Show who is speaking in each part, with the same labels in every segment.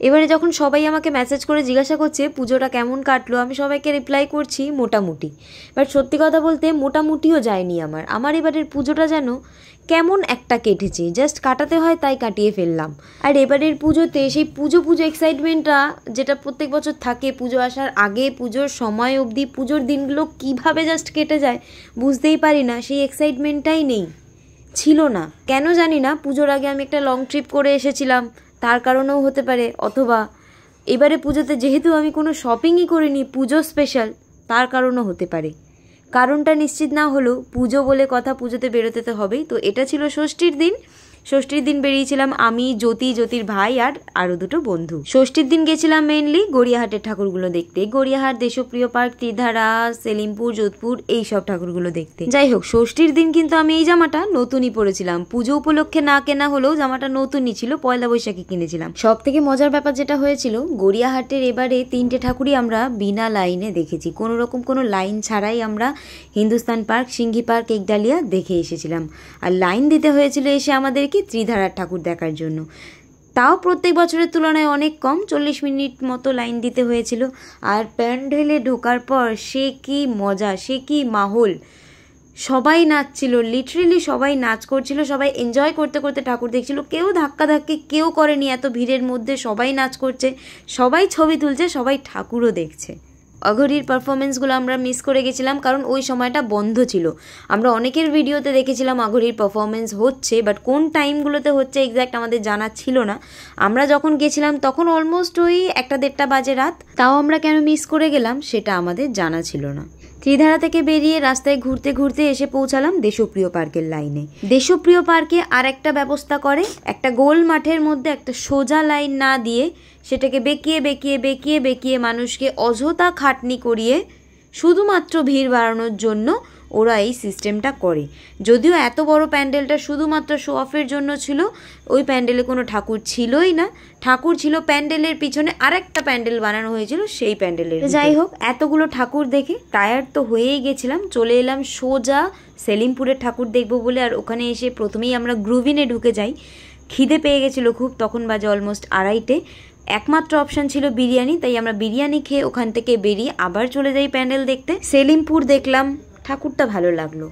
Speaker 1: এবারে যখন সবাই আমাকে মেসেজ করে জিজ্ঞাসা করছে পুজোটা কেমন কাটলো, আমি সবাইকে রিপ্লাই করছি মোটামুটি। বাট সত্যি কথা বলতে মোটামুটিও যায়নি আমার এবারের পুজোটা যেন কেমন একটা কেটেছে, জাস্ট কাটাতে হয় তাই কাটিয়ে ফেললাম। আর এবারের পুজোতে সেই পুজো এক্সাইটমেন্টটা যেটা প্রত্যেক বছর থাকে, পুজো আসার আগে পুজোর সময় অবধি পুজোর দিনগুলো কিভাবে জাস্ট কেটে যায় বুঝতেই পারি না, সেই এক্সাইটমেন্টটাই নেই, ছিল না। কেন জানি না, পুজোর আগে আমি একটা লং ট্রিপ করে এসেছিলাম তার কারণেও হতে পারে, অথবা এবারে পুজোতে যেহেতু আমি কোনো শপিংই করিনি পুজো স্পেশাল তার কারণও হতে পারে। কারণটা নিশ্চিত না হলেও পুজো বলে কথা, পুজোতে বেরোতে তো হবেই। তো এটা ছিল ষষ্ঠীর দিন বেরিয়েছিলাম আমি, জ্যোতির ভাই আর আরও দুটো বন্ধু। ষষ্ঠীর দিন গেছিলাম মেনলি গড়িয়াহাটের ঠাকুরগুলো দেখতে, গড়িয়াহাট, দেশপ্রিয় পার্ক, ত্রিধারা, সেলিমপুর, যোধপুর, এই সব ঠাকুরগুলো দেখতে। যাই হোক, ষষ্ঠীর দিন কিন্তু আমি এই জামাটা নতুনই পরেছিলাম, পুজো উপলক্ষে না কেনা হলেও জামাটা নতুনই ছিল, পয়লা বৈশাখে কিনেছিলাম। সব থেকে মজার ব্যাপার যেটা হয়েছিল, গড়িয়াহাটের এবারে 3টে ঠাকুরই আমরা বিনা লাইনে দেখেছি, কোনো রকম কোনো লাইন ছাড়াই আমরা হিন্দুস্তান পার্ক, সিংঘি পার্ক, একডালিয়া দেখে এসেছিলাম। আর লাইন দিতে হয়েছিল এসে আমাদেরকে ত্রিধারার ঠাকুর দেখার জন্য, তাও প্রত্যেক বছরের তুলনায় অনেক কম, 40 মিনিট মতো লাইন দিতে হয়েছিল। আর প্যান্ডেলে ঢোকার পর সে কি মজা, সে কি মাহৌল, সবাই নাচছিল, লিটারেলি সবাই নাচ করছিল, সবাই এনজয় করতে করতে ঠাকুর দেখছিল, কেউ ধাক্কাধাক্কি কেউ করেনি, এত ভিড়ের মধ্যে সবাই নাচ করছে, সবাই ছবি তুলছে, সবাই ঠাকুরও দেখছে। অঘরীর পারফরমেন্সগুলো আমরা মিস করে গেছিলাম, কারণ ওই সময়টা বন্ধ ছিল। আমরা অনেকের ভিডিওতে দেখেছিলাম অঘরীর পারফরমেন্স হচ্ছে, বাট কোন টাইমগুলোতে হচ্ছে এক্স্যাক্ট আমাদের জানা ছিল না। আমরা যখন গেছিলাম তখন অলমোস্ট ওই 1-1.5 বাজে রাত, তাও আমরা কেন মিস করে গেলাম সেটা আমাদের জানা ছিল না। ত্রিধারা থেকে বেরিয়ে রাস্তায় ঘুরতে ঘুরতে এসে পৌঁছালাম দেশপ্রিয় পার্কের লাইনে। দেশপ্রিয় পার্কে আর একটা ব্যবস্থা করে, একটা গোল মাঠের মধ্যে একটা সোজা লাইন না দিয়ে সেটাকে বেঁকিয়ে মানুষকে অযথা খাটনি করিয়ে শুধুমাত্র ভিড় বাড়ানোর জন্য ওরা এই সিস্টেমটা করে। যদিও এত বড় প্যান্ডেলটা শুধুমাত্র শো অফের জন্য ছিল, ওই প্যান্ডেলে কোনো ঠাকুর ছিলই না, ঠাকুর ছিল প্যান্ডেলের পিছনে আরেকটা প্যান্ডেল বানানো হয়েছিল সেই প্যান্ডেলের। যাই হোক, এতগুলো ঠাকুর দেখে টায়ার্ড তো হয়েই গেছিলাম, চলে এলাম সোজা সেলিমপুরের ঠাকুর দেখবো বলে। আর ওখানে এসে প্রথমেই আমরা গ্রুভিনে ঢুকে যাই, খিদে পেয়ে গেছিলো খুব, তখন বাজে অলমোস্ট 2:30। একমাত্র অপশান ছিল বিরিয়ানি, তাই আমরা বিরিয়ানি খেয়ে ওখান থেকে বেরিয়ে আবার চলে যাই প্যান্ডেল দেখতে। সেলিমপুর দেখলাম, ঠাকুরটা ভালো লাগলো,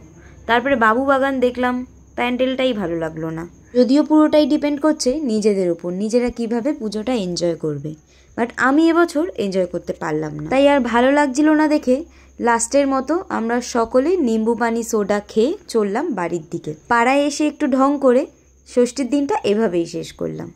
Speaker 1: তারপরে বাবুবাগান দেখলাম, প্যান্ডেলটাই ভালো লাগলো না। যদিও পুরোটাই ডিপেন্ড করছে নিজেদের উপর, নিজেরা কিভাবে পুজোটা এনজয় করবে, বাট আমি এবছর এনজয় করতে পারলাম না, তাই আর ভালো লাগছিল না দেখে লাস্টের মতো আমরা সকলে নিম্বু পানি সোডা খেয়ে চললাম বাড়ির দিকে। পাড়ায় এসে একটু ঢং করে ষষ্ঠীর দিনটা এভাবেই শেষ করলাম।